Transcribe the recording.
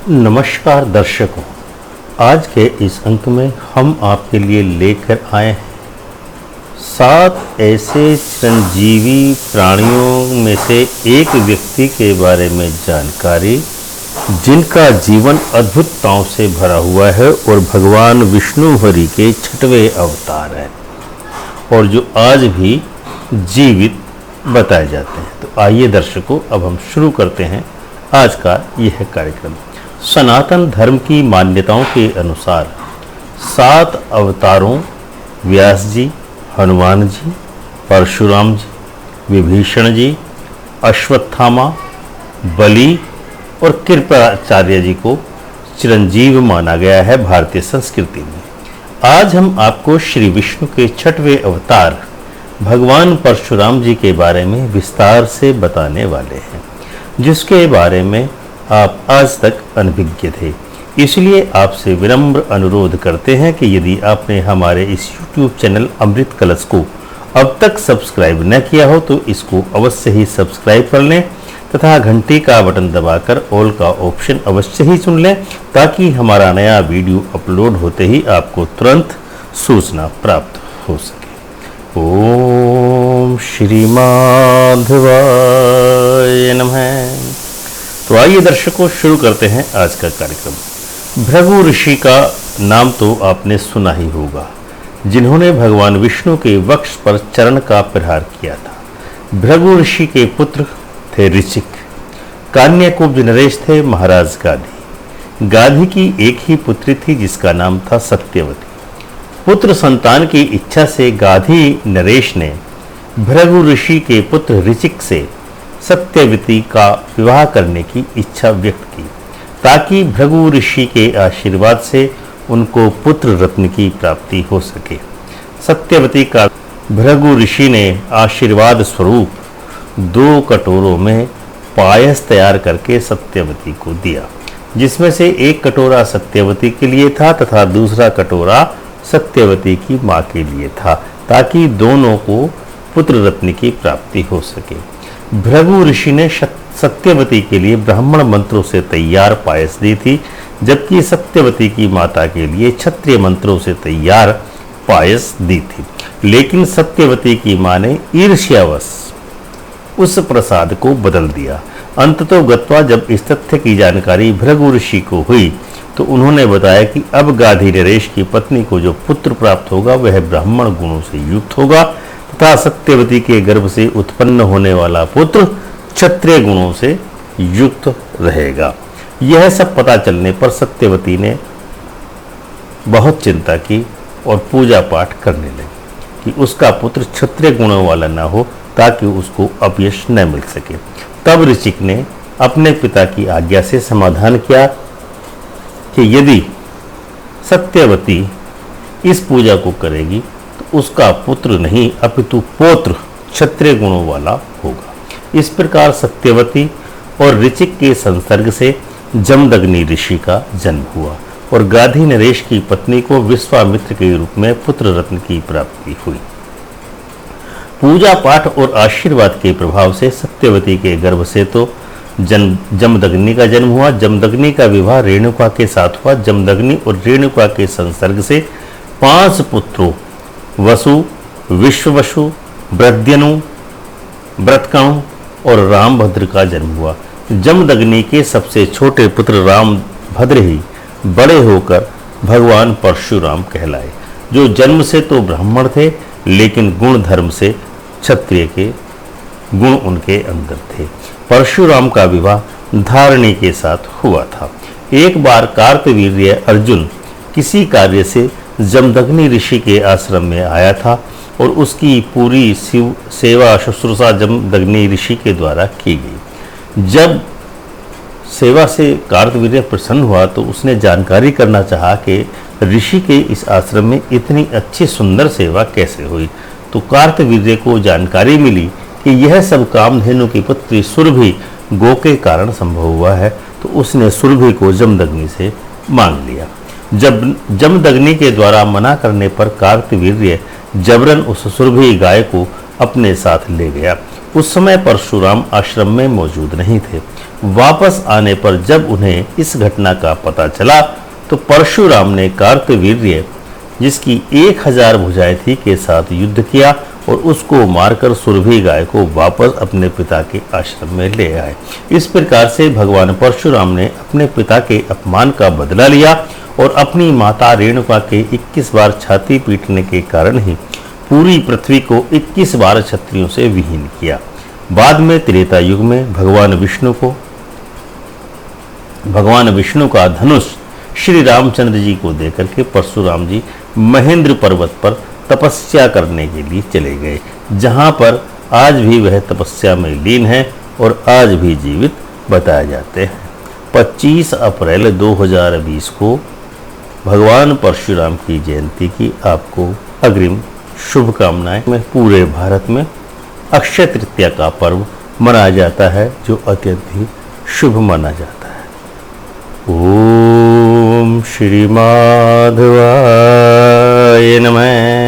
नमस्कार दर्शकों, आज के इस अंक में हम आपके लिए लेकर आए हैं 7 ऐसे चिरंजीवी प्राणियों में से एक व्यक्ति के बारे में जानकारी जिनका जीवन अद्भुतताओं से भरा हुआ है और भगवान विष्णु हरि के 6वें अवतार हैं और जो आज भी जीवित बताए जाते हैं। तो आइए दर्शकों, अब हम शुरू करते हैं आज का यह कार्यक्रम। सनातन धर्म की मान्यताओं के अनुसार 7 अवतारों व्यास जी, हनुमान जी, परशुराम जी, विभीषण जी, अश्वत्थामा, बलि और कृपाचार्य जी को चिरंजीव माना गया है भारतीय संस्कृति में। आज हम आपको श्री विष्णु के 6वें अवतार भगवान परशुराम जी के बारे में विस्तार से बताने वाले हैं, जिसके बारे में आप आज तक अनभिज्ञ थे। इसलिए आपसे विनम्र अनुरोध करते हैं कि यदि आपने हमारे इस YouTube चैनल अमृत कलश को अब तक सब्सक्राइब न किया हो तो इसको अवश्य ही सब्सक्राइब कर लें तथा घंटी का बटन दबाकर ऑल का ऑप्शन अवश्य ही चुन लें, ताकि हमारा नया वीडियो अपलोड होते ही आपको तुरंत सूचना प्राप्त हो सके। ओम श्री माधवाय नमः। तो आइए दर्शकों, शुरू करते हैं आज का कार्यक्रम। भृगु ऋषि का नाम तो आपने सुना ही होगा, जिन्होंने भगवान विष्णु के वक्ष पर चरण का प्रहार किया था। भृगु ऋषि के पुत्र थे ऋचिक, कान्याकुब्ज नरेश थे महाराज गाधी। गाधी की एक ही पुत्री थी जिसका नाम था सत्यवती। पुत्र संतान की इच्छा से गाधी नरेश ने भृगु ऋषि के पुत्र ऋचिक से सत्यवती का विवाह करने की इच्छा व्यक्त की, ताकि भृगु ऋषि के आशीर्वाद से उनको पुत्र रत्न की प्राप्ति हो सके। सत्यवती का भृगु ऋषि ने आशीर्वाद स्वरूप 2 कटोरों में पायस तैयार करके सत्यवती को दिया, जिसमें से एक कटोरा सत्यवती के लिए था तथा दूसरा कटोरा सत्यवती की माँ के लिए था, ताकि दोनों को पुत्र रत्न की प्राप्ति हो सके। भृगु ऋषि ने सत्यवती के लिए ब्राह्मण मंत्रों से तैयार पायस दी थी, जबकि सत्यवती की माता के लिए क्षत्रिय मंत्रों से तैयार पायस दी थी। लेकिन सत्यवती की मां ने ईर्ष्यावश उस प्रसाद को बदल दिया। अंततोगत्वा जब इस तथ्य की जानकारी भृगु ऋषि को हुई तो उन्होंने बताया कि अब गाधी नरेश की पत्नी को जो पुत्र प्राप्त होगा वह ब्राह्मण गुणों से युक्त होगा तथा सत्यवती के गर्भ से उत्पन्न होने वाला पुत्र क्षत्रिय गुणों से युक्त रहेगा। यह सब पता चलने पर सत्यवती ने बहुत चिंता की और पूजा पाठ करने लगी कि उसका पुत्र क्षत्रिय गुणों वाला न हो, ताकि उसको अपयश न मिल सके। तब ऋचिक ने अपने पिता की आज्ञा से समाधान किया कि यदि सत्यवती इस पूजा को करेगी उसका पुत्र नहीं अपितु पौत्र क्षत्रिय गुणों वाला होगा। इस प्रकार सत्यवती और ऋचिक के संसर्ग से जमदग्नि ऋषि का जन्म हुआ और गाधी नरेश की पत्नी को विश्वामित्र के रूप में पुत्र रत्न की प्राप्ति हुई। पूजा पाठ और आशीर्वाद के प्रभाव से सत्यवती के गर्भ से तो जमदग्नि का जन्म हुआ। जमदग्नि का विवाह रेणुका के साथ हुआ। जमदग्नि और रेणुका के संसर्ग से 5 पुत्रों वसु, विश्ववसु, ब्रद्यनु, ब्रतकणु और रामभद्र का जन्म हुआ। जमदग्नि के सबसे छोटे पुत्र रामभद्र ही बड़े होकर भगवान परशुराम कहलाए, जो जन्म से तो ब्राह्मण थे लेकिन गुण धर्म से क्षत्रिय के गुण उनके अंदर थे। परशुराम का विवाह धारणी के साथ हुआ था। एक बार कार्तवीर्य अर्जुन किसी कार्य से जमदग्नि ऋषि के आश्रम में आया था और उसकी पूरी सेवा शुश्रूषा जमदग्नि ऋषि के द्वारा की गई। जब सेवा से कार्तवीर्य प्रसन्न हुआ तो उसने जानकारी करना चाहा कि ऋषि के इस आश्रम में इतनी अच्छी सुंदर सेवा कैसे हुई। तो कार्तवीर्य को जानकारी मिली कि यह सब कामधेनु की पुत्री सुरभि गो के कारण संभव हुआ है। तो उसने सुरभि को जमदग्नि से मांग लिया। जब जमदग्नि के द्वारा मना करने पर कार्तवीर्य जबरन उस सुरभि गाय को अपने साथ ले गया। उस समय परशुराम आश्रम में मौजूद नहीं थे। वापस आने पर जब उन्हें इस घटना का पता चला तो परशुराम ने कार्तवीर्य, जिसकी 1000 भुजाएं थी, के साथ युद्ध किया और उसको मारकर सुरभि गाय को वापस अपने पिता के आश्रम में ले आए। इस प्रकार से भगवान परशुराम ने अपने पिता के अपमान का बदला लिया और अपनी माता रेणुका के 21 बार छाती पीटने के कारण ही पूरी पृथ्वी को 21 बार क्षत्रियों से विहीन किया। बाद में त्रेता युग में भगवान विष्णु का धनुष श्री रामचंद्र जी को देकर के परशुराम जी महेंद्र पर्वत पर तपस्या करने के लिए चले गए, जहां पर आज भी वह तपस्या में लीन है और आज भी जीवित बताए जाते हैं। 25 अप्रैल 2020 को भगवान परशुराम की जयंती की आपको अग्रिम शुभकामनाएं। में पूरे भारत में अक्षय तृतीया का पर्व मनाया जाता है, जो अत्यंत ही शुभ माना जाता है। ओम श्री माधवाय नमः।